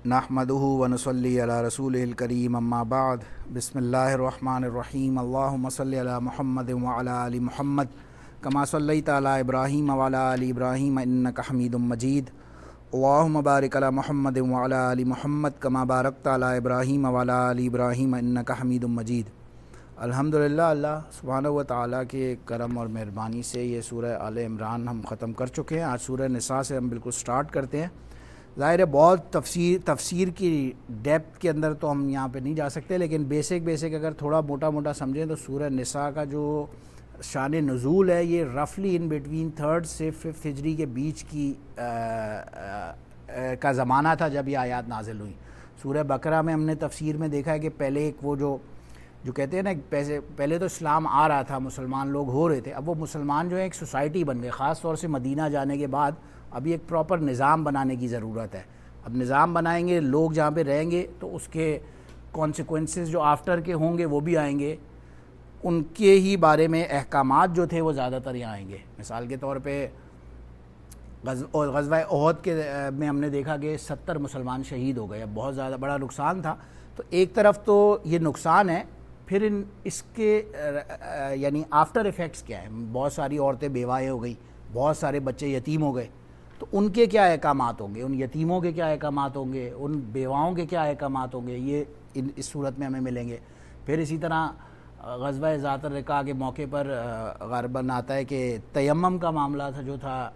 نحمدہ ونصلی علی رسولہ الکریم اما بعد بسم اللہ الرحمن الرحیم اللہم صلی علی محمد وعلی آل محمد کما صلیت علی ابراہیم وعلی آل ابراہیم انک حمید مجید اللہم بارک علی محمد وعلی آل محمد کما بارکت علی ابراہیم وعلی آل ابراہیم انک حمید مجید۔ الحمدللہ، اللہ سبحانہ و تعالیٰ کے کرم اور مہربانی سے یہ سورہ آل عمران ہم ختم کر چکے ہیں۔ آج سورہ نساء سے ہم بالکل سٹارٹ کرتے ہیں۔ ظاہر ہے بہت تفسیر کی ڈیپتھ کے اندر تو ہم یہاں پہ نہیں جا سکتے، لیکن بیسک اگر تھوڑا موٹا سمجھیں تو سورہ نساء کا جو شان نزول ہے یہ رفلی ان بٹوین 3rd سے 5th ہجری کے بیچ کی کا زمانہ تھا جب یہ آیات نازل ہوئی۔ سورہ بقرہ میں ہم نے تفسیر میں دیکھا ہے کہ پہلے ایک وہ جو کہتے ہیں نا، پہلے تو اسلام آ رہا تھا، مسلمان لوگ ہو رہے تھے، اب وہ مسلمان جو ہے ایک سوسائٹی بن گئے، خاص طور سے مدینہ جانے کے بعد ابھی ایک پراپر نظام بنانے کی ضرورت ہے۔ اب نظام بنائیں گے، لوگ جہاں پہ رہیں گے تو اس کے کانسیکوینسز جو آفٹر کے ہوں گے وہ بھی آئیں گے، ان کے ہی بارے میں احکامات جو تھے وہ زیادہ تر یہاں آئیں گے۔ مثال کے طور پہ غزوہ احد کے میں ہم نے دیکھا کہ 70 مسلمان شہید ہو گئے، اب بہت زیادہ بڑا نقصان تھا۔ تو ایک طرف تو یہ نقصان ہے، پھر اس کے یعنی آفٹر ایفیکٹس کیا ہیں؟ بہت ساری عورتیں بیوائیں ہو گئی، بہت سارے بچے یتیم ہو گئے، تو ان کے کیا احکامات ہوں گے، ان یتیموں کے کیا احکامات ہوں گے، ان بیواؤں کے کیا احکامات ہوں گے، یہ اس صورت میں ہمیں ملیں گے۔ پھر اسی طرح غزوہ ذات الرقاع کے موقع پر غالباً آتا ہے کہ تیمم کا معاملہ تھا، جو تھا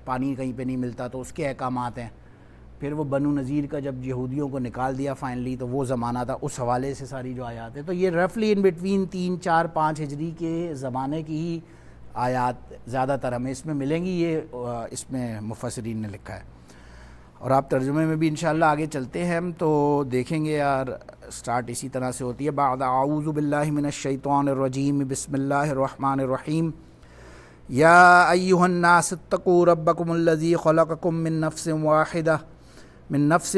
پانی کہیں پہ نہیں ملتا تو اس کے احکامات ہیں۔ پھر وہ بنو نذیر کا جب یہودیوں کو نکال دیا فائنلی، تو وہ زمانہ تھا، اس حوالے سے ساری جو آیات ہیں۔ تو یہ رفلی ان بٹوین 3، 4، 5 ہجری کے زمانے کی ہی آیات زیادہ تر ہمیں اس میں ملیں گی، یہ اس میں مفسرین نے لکھا ہے۔ اور آپ ترجمے میں بھی انشاءاللہ آگے چلتے ہیں ہم تو دیکھیں گے یار سٹارٹ اسی طرح سے ہوتی ہے۔ بعد اعوذ باللہ من الشیطان الرجیم بسم اللہ الرحمن الرحیم۔ یا ایھا الناس اتقوا ربکم الذی خلقکم من نفس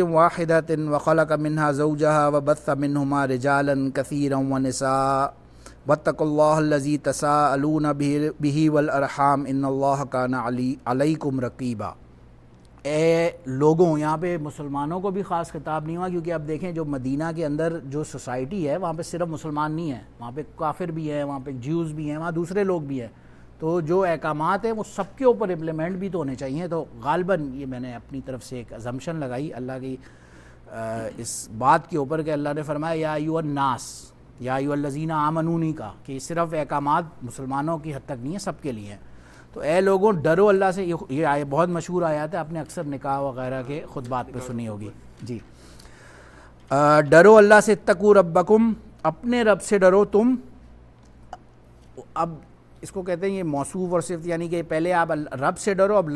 واحدۃ وخلق منها زوجها وبث منهما رجالا كثيرا ونساء واتقوا اللہ الذی تساءلون بہ والارحام ان اللہ کان علیکم رقیبا۔ اے لوگوں، یہاں پہ مسلمانوں کو بھی خاص خطاب نہیں ہوا، کیونکہ اب دیکھیں جو مدینہ کے اندر جو سوسائٹی ہے وہاں پہ صرف مسلمان نہیں ہیں، وہاں پہ کافر بھی ہیں، وہاں پہ جیوز بھی ہیں، وہاں دوسرے لوگ بھی ہیں، تو جو احکامات ہیں وہ سب کے اوپر امپلیمنٹ بھی تو ہونے چاہیے۔ تو غالباً یہ میں نے اپنی طرف سے ایک ازمپشن لگائی اللہ کی اس بات کے اوپر کہ اللہ نے فرمایا یا ایھا الناس، یا ایھا الذین آمنوا نہیں کہا کہ صرف احکامات مسلمانوں کی حد تک نہیں ہیں، سب کے لیے ہیں۔ تو اے لوگوں ڈرو اللہ سے، یہ آیت بہت مشہور آیات ہے، آپ نے اکثر نکاح وغیرہ کے خطبات پہ سنی ہوگی۔ جی، ڈرو اللہ سے، اتقوا ربکم، اپنے رب سے ڈرو تم۔ اب اس کو کہتے ہیں یہ موصوف اور صفت، یعنی کہ پہلے آپ رب سے ڈرو، اب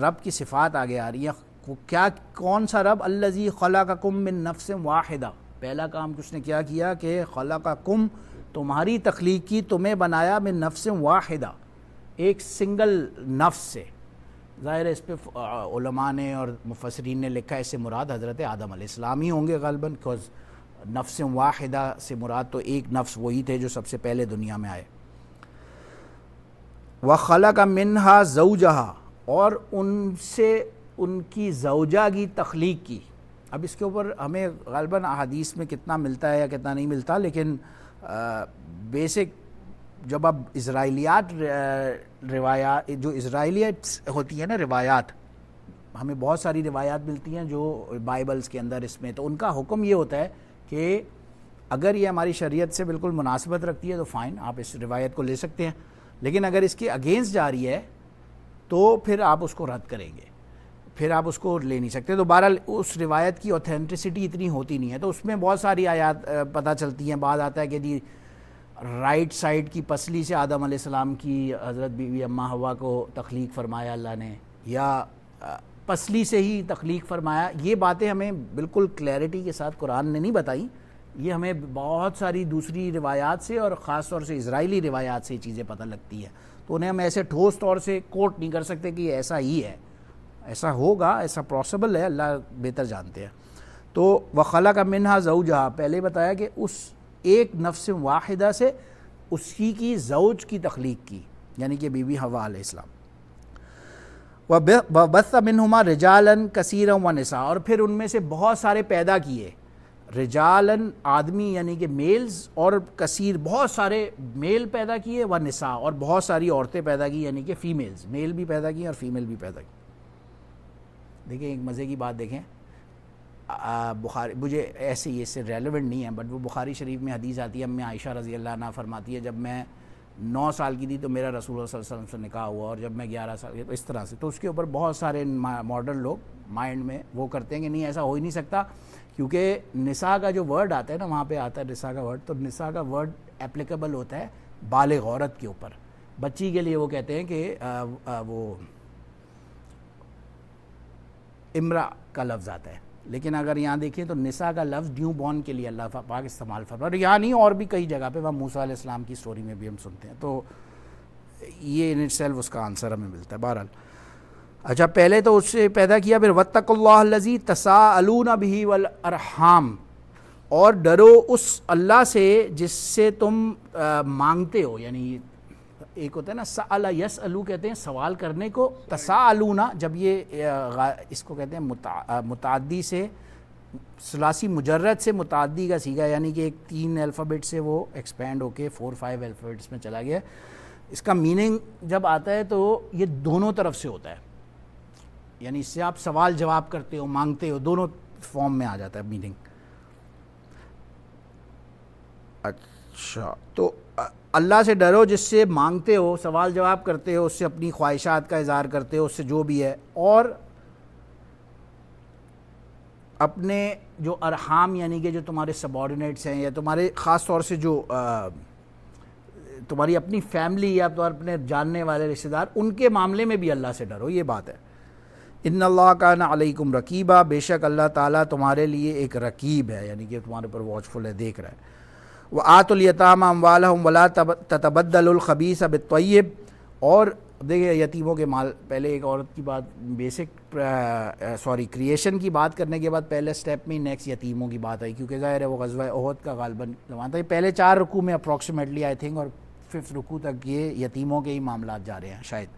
رب کی صفات آگے آ رہی ہیں۔ کیا کون سا رب؟ الذی خلقکم من نفس واحدہ، پہلا کام اس نے کیا کیا کہ خلقکم، تمہاری تخلیق کی، تمہیں بنایا، من نفس واحدہ، ایک سنگل نفس سے۔ ظاہر ہے اس پہ علماء نے اور مفسرین نے لکھا ہے اس سے مراد حضرت آدم علیہ السلام ہی ہوں گے غالباً، بیکاز نفس واحدہ سے مراد تو ایک نفس وہی تھے جو سب سے پہلے دنیا میں آئے۔ وَخَلَقَ مِنْهَا زَوْجَهَا، اور ان سے ان کی زوجہ کی تخلیق کی۔ اب اس کے اوپر ہمیں غالباً احادیث میں کتنا ملتا ہے یا کتنا نہیں ملتا، لیکن بیسک جب اب اسرائیلیات روایات، جو اسرائیلیات ہوتی ہیں نا روایات، ہمیں بہت ساری روایات ملتی ہیں جو بائبلز کے اندر، اس میں تو ان کا حکم یہ ہوتا ہے کہ اگر یہ ہماری شریعت سے بالکل مناسبت رکھتی ہے تو فائن، آپ اس روایت کو لے سکتے ہیں، لیکن اگر اس کے اگینسٹ جا رہی ہے تو پھر آپ اس کو رد کریں گے، پھر آپ اس کو لے نہیں سکتے۔ تو بہرحال اس روایت کی اوتھینٹسٹی اتنی ہوتی نہیں ہے، تو اس میں بہت ساری آیات پتہ چلتی ہیں۔ بعد آتا ہے کہ جی رائٹ سائڈ کی پسلی سے آدم علیہ السلام کی حضرت بیوی اماں حوا کو تخلیق فرمایا اللہ نے، یا پسلی سے ہی تخلیق فرمایا۔ یہ باتیں ہمیں بالکل کلیئرٹی کے ساتھ قرآن نے نہیں بتائی، یہ ہمیں بہت ساری دوسری روایات سے اور خاص طور سے اسرائیلی روایات سے یہ چیزیں پتہ لگتی ہیں، تو انہیں ہم ایسے ٹھوس طور سے کوٹ نہیں کر سکتے کہ یہ ایسا ہی ہے، ایسا ہوگا، ایسا پاسبل ہے، اللہ بہتر جانتے ہیں۔ تو وَخَلَقَ مِنْهَا زَوْجَهَا، پہلے بتایا کہ اس ایک نفس واحدہ سے اسی کی زوج کی تخلیق کی، یعنی کہ بی بی حوا علیہ السلام۔ وَبَثَّ مِنْهُمَا رِجَالًا كَثِيرًا وَنِسَاءً، اور پھر ان میں سے بہت سارے پیدا کیے، رجالن آدمی یعنی کہ میلز، اور کثیر بہت سارے میل پیدا کیے، ونساء اور بہت ساری عورتیں پیدا کی یعنی کہ فیمیلز، میل بھی پیدا کیے اور فیمیل بھی پیدا کی۔ دیکھیں ایک مزے کی بات دیکھیں، بخاری، مجھے ایسے یہ اس سے ریلیونٹ نہیں ہے بٹ وہ بخاری شریف میں حدیث آتی ہے، امی عائشہ رضی اللہ عنہ فرماتی ہے جب میں 9 سال کی تھی تو میرا رسول اللہ صلی اللہ علیہ وسلم سے نکاح ہوا، اور جب میں 11 سال کی، تو اس طرح سے، تو اس کے اوپر بہت سارے ماڈرن لوگ مائنڈ میں وہ کرتے ہیں کہ نہیں ایسا ہو ہی نہیں سکتا، کیونکہ نساء کا جو ورڈ آتا ہے نا، وہاں پہ آتا ہے نساء کا ورڈ، تو نساء کا ورڈ اپلیکیبل ہوتا ہے بالغ عورت کے اوپر، بچی کے لیے وہ کہتے ہیں کہ وہ امرا کا لفظ آتا ہے، لیکن اگر یہاں دیکھیں تو نساء کا لفظ نیو بورن کے لیے اللہ پاک استعمال فرما، اور یہاں نہیں اور بھی کئی جگہ پہ، وہاں موسیٰ علیہ السلام کی سٹوری میں بھی ہم سنتے ہیں، تو یہ ان اٹ سیلف اس کا آنسر ہمیں ملتا ہے۔ بہرحال اچھا، پہلے تو اس سے پیدا کیا، پھر واتقوا اللہ الذی تساءلون بہ والارحام، اور ڈرو اس اللہ سے جس سے تم مانگتے ہو، یعنی ایک ہوتا ہے نا سأل یسألو کہتے ہیں سوال کرنے کو، تساءلون جب یہ اس کو کہتے ہیں متعدی سے، ثلاثی مجرد سے متعدی کا سیگا، یعنی کہ ایک 3 الفابیٹ سے وہ ایکسپینڈ ہو کے 4-5 الفابیٹس میں چلا گیا۔ اس کا میننگ جب آتا ہے تو یہ دونوں طرف سے ہوتا ہے، یعنی اس سے آپ سوال جواب کرتے ہو، مانگتے ہو، دونوں فارم میں آ جاتا ہے میننگ۔ اچھا، تو اللہ سے ڈرو جس سے مانگتے ہو، سوال جواب کرتے ہو، اس سے اپنی خواہشات کا اظہار کرتے ہو، اس سے جو بھی ہے، اور اپنے جو ارحام یعنی کہ جو تمہارے سبارڈینیٹس ہیں، یا تمہارے خاص طور سے جو تمہاری اپنی فیملی یا تو اپنے جاننے والے رشتہ دار، ان کے معاملے میں بھی اللہ سے ڈرو، یہ بات ہے۔ ان اللہ کان علیکم رقیبا، بے شک اللہ تعالیٰ تمہارے لیے ایک رقیب ہے، یعنی کہ تمہارے پر واچفل ہے، دیکھ رہا ہے۔ وآتوا الیتامی اموالہم ولا تتبدلوا الخبیث بالطیب، اور دیکھیں یتیموں کے مال، پہلے ایک عورت کی بات، بیسک کریشن کی بات کرنے کے بعد پہلے سٹیپ میں نیکسٹ یتیموں کی بات آئی، کیونکہ ظاہر ہے وہ غزوہ احد کا غالباً زمانہ تھا، پہلے 4 رکوع میں اپروکسیمیٹلی آئی تھنک، اور 5 رکوع تک یہ یتیموں کے ہی معاملات جا رہے ہیں شاید۔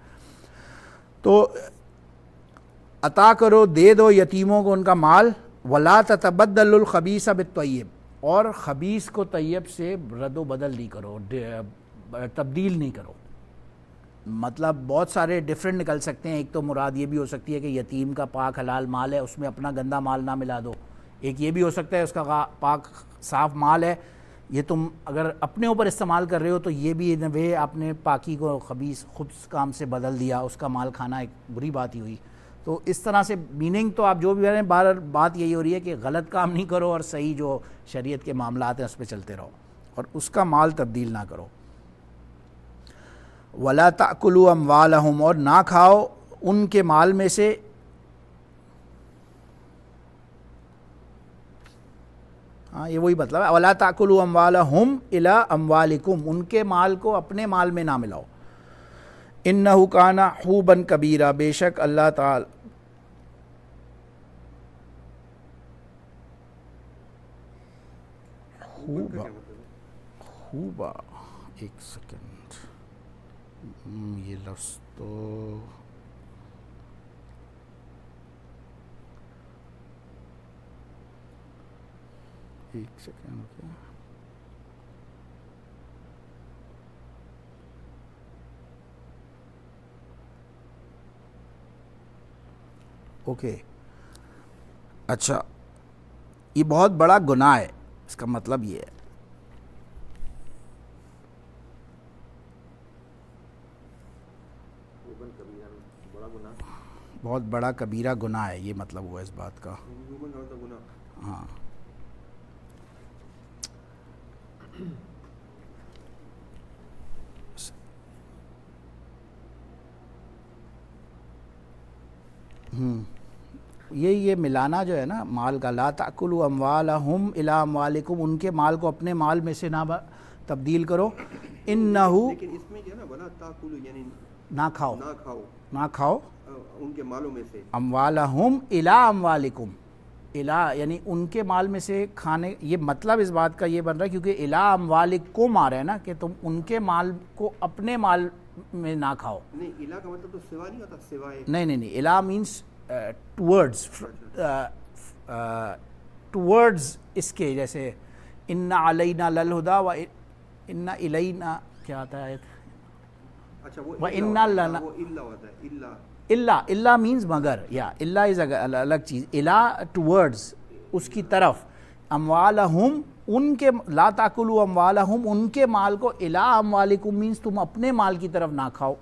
تو عطا کرو، دے دو یتیموں کو ان کا مال، ولا تتبدلوا الخبیث بالطیب، اور خبیث کو طیب سے رد و بدل نہیں کرو، تبدیل نہیں کرو۔ مطلب بہت سارے ڈیفرنٹ نکل سکتے ہیں، ایک تو مراد یہ بھی ہو سکتی ہے کہ یتیم کا پاک حلال مال ہے، اس میں اپنا گندا مال نہ ملا دو، ایک یہ بھی ہو سکتا ہے اس کا پاک صاف مال ہے، یہ تم اگر اپنے اوپر استعمال کر رہے ہو تو یہ بھی ان وے اپنے پاکی کو خبیث خود کام سے بدل دیا، اس کا مال کھانا ایک بری بات ہی ہوئی۔ تو اس طرح سے میننگ تو آپ جو بھی کریں، بات یہی ہو رہی ہے کہ غلط کام نہیں کرو، اور صحیح جو شریعت کے معاملات ہیں اس پہ چلتے رہو، اور اس کا مال تبدیل نہ کرو۔ ولا تأکلوا اموالہم، اور نہ کھاؤ ان کے مال میں سے، ہاں یہ وہی مطلب ہے، ولا تأکلوا اموالہم الی اموالکم، ان کے مال کو اپنے مال میں نہ ملاؤ، انہ کان حوبا کبیرا، بے شک اللہ تعالی خوبا، ایک سیکنڈ، یہ لفظ تو ایک سیکنڈ، اوکے، اچھا، یہ بہت بڑا گناہ ہے، اس کا مطلب یہ ہے، بہت بڑا کبیرہ گناہ ہے، یہ مطلب ہوا اس بات کا، ہاں۔ یہ ملانا جو ہے نا مال کا، لا تأکلوا اموالہم الی اموالکم، ان کے مال کو اپنے مال میں سے نہ تبدیل کرو، انہو، لیکن اس میں جو ہے نا ولا تاکلوا یعنی نہ کھاؤ ان کے مالوں میں سے، اموالہم الی اموالکم، الی یعنی ان کے مال میں سے کھانے، یہ مطلب اس بات کا یہ بن رہا ہے کیونکہ الی اموالکم آ رہا ہے نا، کہ تم ان کے مال کو اپنے مال میں نہ کھاؤ. نہیں الہ کا مطلب تو سوا نہیں ہوتا, سوائے. نہیں الہ مینس ٹورڈز, ٹورڈز اس کے, جیسے ان علینا للہدا و ان الینا کیا آتا ہے, اچھا وہ وَإِنَّا لَنَا, وہ الا ہوتا ہے, اللہ مینز مگر, یا اللہ از الگ چیز, الہ ٹورڈز اس کی طرف, اموالہم ان کے, لا تاکلوا اموالہم ان کے مال کو, الہ اموالکم مینز تم اپنے مال کی طرف نہ کھاؤ.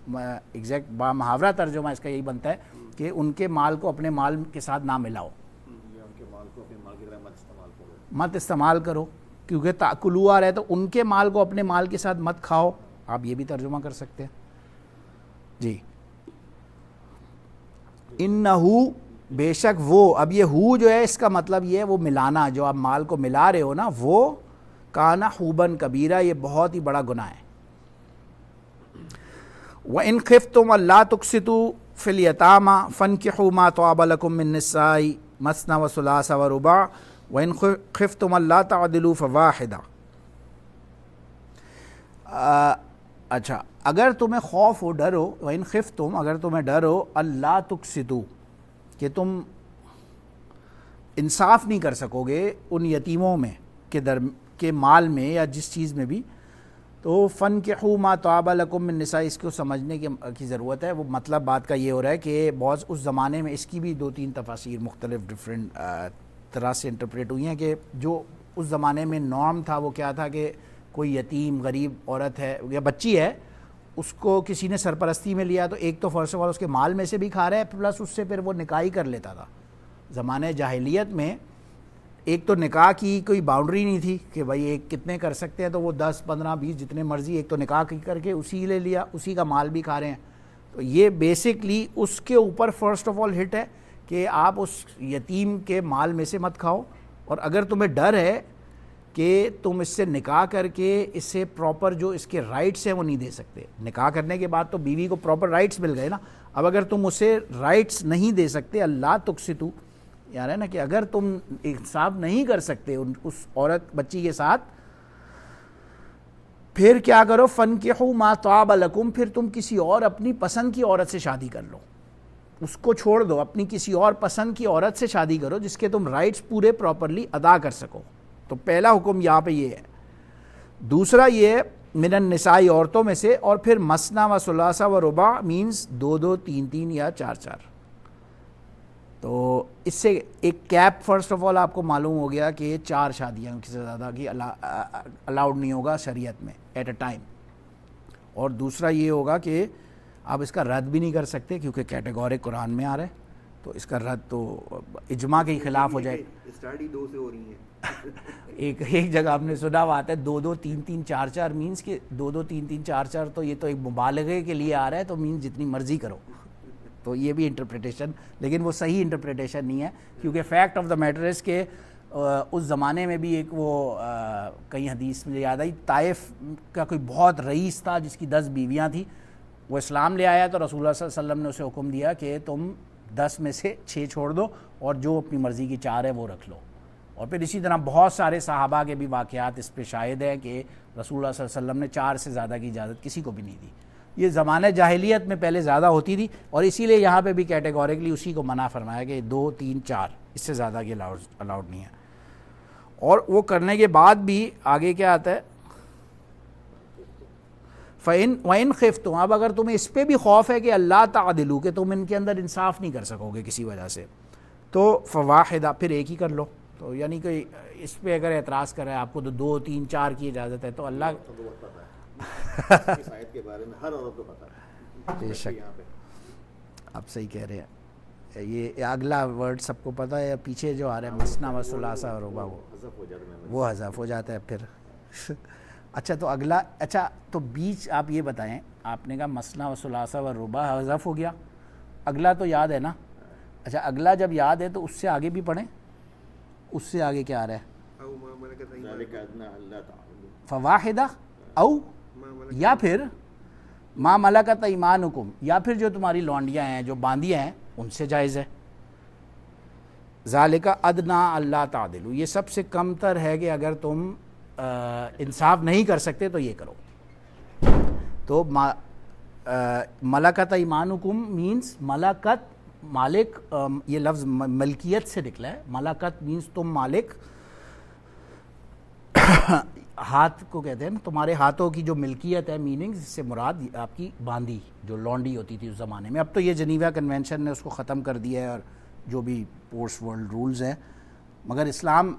ایگزیکٹ محاورہ ترجمہ اس کا یہی بنتا ہے کہ ان کے مال کو اپنے مال کے ساتھ نہ ملاؤ, ان کے مال کو اپنے مال کی طرح مت استعمال کرو, کیونکہ تاکلوا رہے تو ان کے مال کو اپنے مال کے ساتھ مت کھاؤ. آپ یہ بھی ترجمہ کر سکتے ہیں جی. انہو بے شک وہ, اب یہ ہو جو ہے اس کا مطلب یہ ہے وہ ملانا, جو آپ مال کو ملا رہے ہو نا, وہ کانا حوبن کبیرہ, یہ بہت ہی بڑا گناہ ہے. وَإِنْ خِفْتُمْ أَلَّا تُقْسِطُوا فِي الْيَتَامَى فَانكِحُوا مَا طَابَ لَكُم مِّن النِّسَاءِ مَثْنَىٰ وَثُلَاثَ وَرُبَاعَ وَإِنْ خِفْتُمْ أَلَّا تَعْدِلُوا فَوَاحِدَةً. اچھا, اگر تمہیں خوف ہو, ڈر ہو, وَإِنْ خِفْتُمْ اگر تمہیں ڈر ہو, أَلَّا تُقْسِطُوا کہ تم انصاف نہیں کر سکو گے ان یتیموں میں کے مال میں یا جس چیز میں بھی, تو فَانكِحُوا مَا طَابَ لَكُم مِّن النِّسَاءِ, اس کو سمجھنے کی ضرورت ہے. وہ مطلب بات کا یہ ہو رہا ہے کہ بہت اس زمانے میں اس کی بھی 2-3 تفاسیر مختلف ڈفرینٹ طرح سے انٹرپریٹ ہوئی ہیں, کہ جو اس زمانے میں نارم تھا وہ کیا تھا کہ کوئی یتیم غریب عورت ہے یا بچی ہے, اس کو کسی نے سرپرستی میں لیا, تو ایک تو فرسٹ آف آل اس کے مال میں سے بھی کھا رہا ہے, پلس اس سے پھر وہ نکاح کر لیتا تھا. زمانے جاہلیت میں ایک تو نکاح کی کوئی باؤنڈری نہیں تھی کہ بھائی ایک کتنے کر سکتے ہیں, تو وہ 10 15 20 جتنے مرضی, ایک تو نکاح کر کے اسی لے لیا, اسی کا مال بھی کھا رہے ہیں. تو یہ بیسکلی اس کے اوپر فرسٹ آف آل ہٹ ہے کہ آپ اس یتیم کے مال میں سے مت کھاؤ, اور اگر تمہیں ڈر ہے کہ تم اس سے نکاح کر کے اس سے پراپر جو اس کے رائٹس ہیں وہ نہیں دے سکتے. نکاح کرنے کے بعد تو بیوی کو پراپر رائٹس مل گئے نا, اب اگر تم اسے رائٹس نہیں دے سکتے, اللہ تقسطوا, یار ہے نا کہ اگر تم انصاف نہیں کر سکتے اس عورت بچی کے ساتھ, پھر کیا کرو, فَانكِحُوا مَا طَابَ لَكُم, پھر تم کسی اور اپنی پسند کی عورت سے شادی کر لو, اس کو چھوڑ دو, اپنی کسی اور پسند کی عورت سے شادی کرو جس کے تم رائٹس پورے پراپرلی ادا کر سکو. تو پہلا حکم یہاں پہ یہ ہے. دوسرا یہ ہے من النساء, عورتوں میں سے, اور پھر مثنیٰ و ثلاثہ و رباع مینز 2 3 یا 4. تو اس سے ایک کیپ فرسٹ آف آل آپ کو معلوم ہو گیا کہ 4 شادیاں سے زیادہ کی الاؤڈ نہیں ہوگا شریعت میں ایٹ اے ٹائم. اور دوسرا یہ ہوگا کہ آپ اس کا رد بھی نہیں کر سکتے کیونکہ کیٹیگورک قرآن میں آ رہا ہے, تو اس کا رد تو اجماع کے خلاف ہو جائے. اسٹارٹ ہی 2 سے ہو رہی ہیں. ایک جگہ آپ نے سنا ہوا آتا ہے 2 3 4 مینس کہ 2 3 4 تو یہ تو ایک مبالغے کے لیے آ رہا ہے, تو مینس جتنی مرضی کرو. تو یہ بھی انٹرپریٹیشن, لیکن وہ صحیح انٹرپریٹیشن نہیں ہے, کیونکہ fact of the matter is کہ اس زمانے میں بھی ایک وہ کئی حدیث مجھے یاد آئی, طائف کا کوئی بہت رئیس تھا جس کی 10 بیویاں تھیں. وہ اسلام لے آیا تو رسول اللہ صلی اللہ علیہ وسلم نے اسے حکم دیا کہ تم 10 میں سے 6 چھوڑ دو اور جو اپنی مرضی کی 4 ہے وہ رکھ لو. اور پھر اسی طرح بہت سارے صحابہ کے بھی واقعات اس پہ شاہد ہیں کہ رسول اللہ صلی اللہ علیہ وسلم نے 4 سے زیادہ کی اجازت کسی کو بھی نہیں دی. یہ زمانہ جاہلیت میں پہلے زیادہ ہوتی تھی, اور اسی لیے یہاں پہ بھی کیٹیگوریکلی اسی کو منع فرمایا کہ 2 3 4 اس سے زیادہ کی الاؤڈ نہیں ہے. اور وہ کرنے کے بعد بھی آگے کیا آتا ہے, وَإِنْ خِفْتُمْ, اب اگر تمہیں اس پہ بھی خوف ہے کہ اللہ تعدلوا, کہ تم ان کے اندر انصاف نہیں کر سکو گے کسی وجہ سے, تو فواحدہ, پھر ایک ہی کر لو. تو یعنی کہ اس پہ اگر اعتراض کر رہے ہیں آپ کو تو 2 3 4 کی اجازت ہے, تو اللہ اس آیت کے بارے میں ہر عورت کو پتہ ہے. بے شک آپ صحیح کہہ رہے ہیں. یہ اگلا ورڈ سب کو پتہ ہے, پیچھے جو آ رہا ہے مثنیٰ و ثلاثہ و رباع, وہ حذف ہو جاتا ہے پھر. اچھا تو اگلا, اچھا تو بیچ آپ یہ بتائیں, آپ نے کہا مثنیٰ و ثلاثہ و رباع حذف ہو گیا, اگلا تو یاد ہے نا. اچھا اگلا جب یاد ہے تو اس سے آگے بھی پڑھیں, اس سے آگے کیا آ رہا ہے, فواحدہ او, یا پھر ما ملکت ایمانکم, یا پھر جو تمہاری لونڈیاں ہیں جو باندیاں ہیں ان سے جائز ہے. ذالک ادنا اللہ تعدلوا, یہ سب سے کم تر ہے کہ اگر تم انصاف نہیں کر سکتے تو یہ کرو. تو ملکت ایمانکم مینس ملکت مالک، یہ لفظ ملکیت سے نکلا ہے. ملکت مینس تم مالک، ہاتھ کو کہتے ہیں نا، تمہارے ہاتھوں کی جو ملکیت ہے، میننگ اس سے مراد آپ کی باندی جو لانڈی ہوتی تھی اس زمانے میں. اب تو یہ جنیوا کنونشن نے اس کو ختم کر دیا ہے اور جو بھی پوسٹ ورلڈ رولز ہیں، مگر اسلام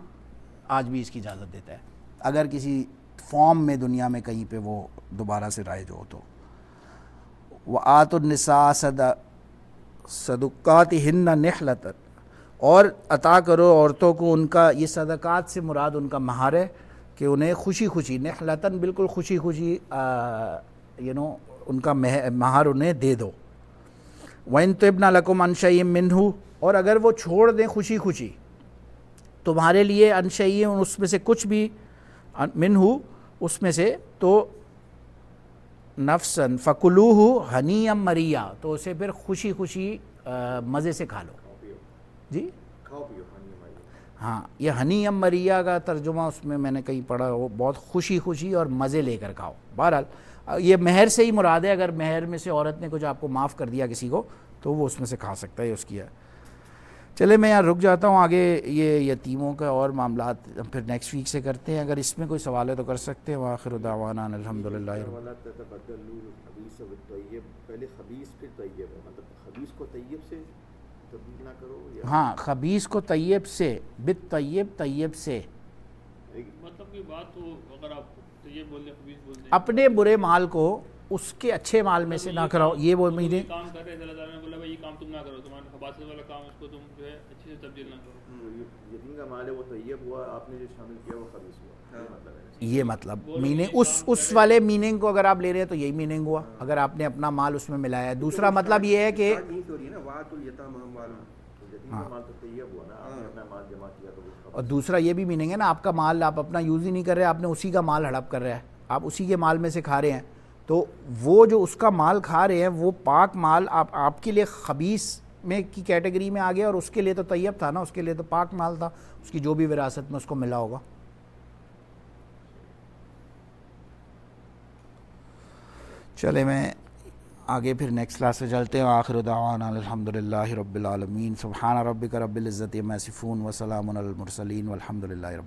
آج بھی اس کی اجازت دیتا ہے اگر کسی فارم میں دنیا میں کہیں پہ وہ دوبارہ سے رائج ہو تو. وآتوا النساء صدقاتہن نحلۃ، اور عطا کرو عورتوں کو ان کا، یہ صدقات سے مراد ان کا مہر ہے کہ انہیں خوشی خوشی، نحلتاً بالکل خوشی خوشی ان کا مہر انہیں دے دو. وَإِن طِبْنَ لَكُمْ عَنْ شَيْءٍ مِّنْهُ، اور اگر وہ چھوڑ دیں خوشی خوشی تمہارے لیے عن شیء، اس میں سے کچھ بھی، منہ اس میں سے، تو نفساً فَكُلُوهُ ہنیئا مریا، تو اسے پھر خوشی خوشی مزے سے کھا لو. جی کھاؤ پیو پانی ہماری. ہاں، یہ ہنی ام مریا کا ترجمہ اس میں نے کہیں پڑھا، وہ بہت خوشی خوشی اور مزے لے کر کھاؤ. بہرحال یہ مہر سے ہی مراد ہے، اگر مہر میں سے عورت نے کچھ آپ کو معاف کر دیا کسی کو تو وہ اس میں سے کھا سکتا ہے، یہ اس کی ہے. چلے میں یہاں رک جاتا ہوں، آگے یہ یتیموں کا اور معاملات ہم پھر نیکسٹ ویک سے کرتے ہیں. اگر اس میں کوئی سوال ہے تو کر سکتے ہیں. وآخر دعوانا الحمدللہ. ولا تتبدلوا الخبیث بالطیب، پہلے خبیث پھر طیب ہے، مطلب خبیث کو طیب سے تبدیل نہ کرو. ہاں، خبیث کو طیب سے، بالطیب، طیب سے، مطلب کہ بات تو اگر آپ طیب بول دیں خبیث بول دیں، اپنے برے مال کو اس کے اچھے مال میں سے نہ کراؤ. یہ وہ میرے کام کر رہے تھے، اللہ تعالیٰ نے بولا بھائی یہ کام تم نہ کرو، تمہارا خباثت والا کام اس کو تم جو ہے اچھے سے تبدیل نہ کرو. یتیم کا مال ہے وہ طیب ہوا، آپ نے جو شامل کیا وہ خبیث ہوا. یہ مطلب میننگ اس والے میننگ کو اگر آپ لے رہے ہیں تو یہی میننگ ہوا اگر آپ نے اپنا مال اس میں ملایا ہے. دوسرا مطلب یہ ہے کہ اور دوسرا یہ بھی میننگ ہے نا، آپ کا مال آپ اپنا یوز ہی نہیں کر رہے، آپ نے اسی کا مال ہڑپ کر رہا ہے، آپ اسی کے مال میں سے کھا رہے ہیں، تو وہ جو اس کا مال کھا رہے ہیں وہ پاک مال آپ کے لیے خبیث میں کی کیٹیگری میں آ گیا، اور اس کے لیے تو طیب تھا نا، اس کے لیے تو پاک مال تھا، اس کی جو بھی وراثت میں اس کو ملا ہوگا. چلے میں آگے پھر نیکسٹ کلاس سے چلتے ہیں. آخر دعوانا الحمدللہ رب العالمین. سبحان ربک رب العزت عما یصفون وسلام علی المرسلین والحمدللہ رب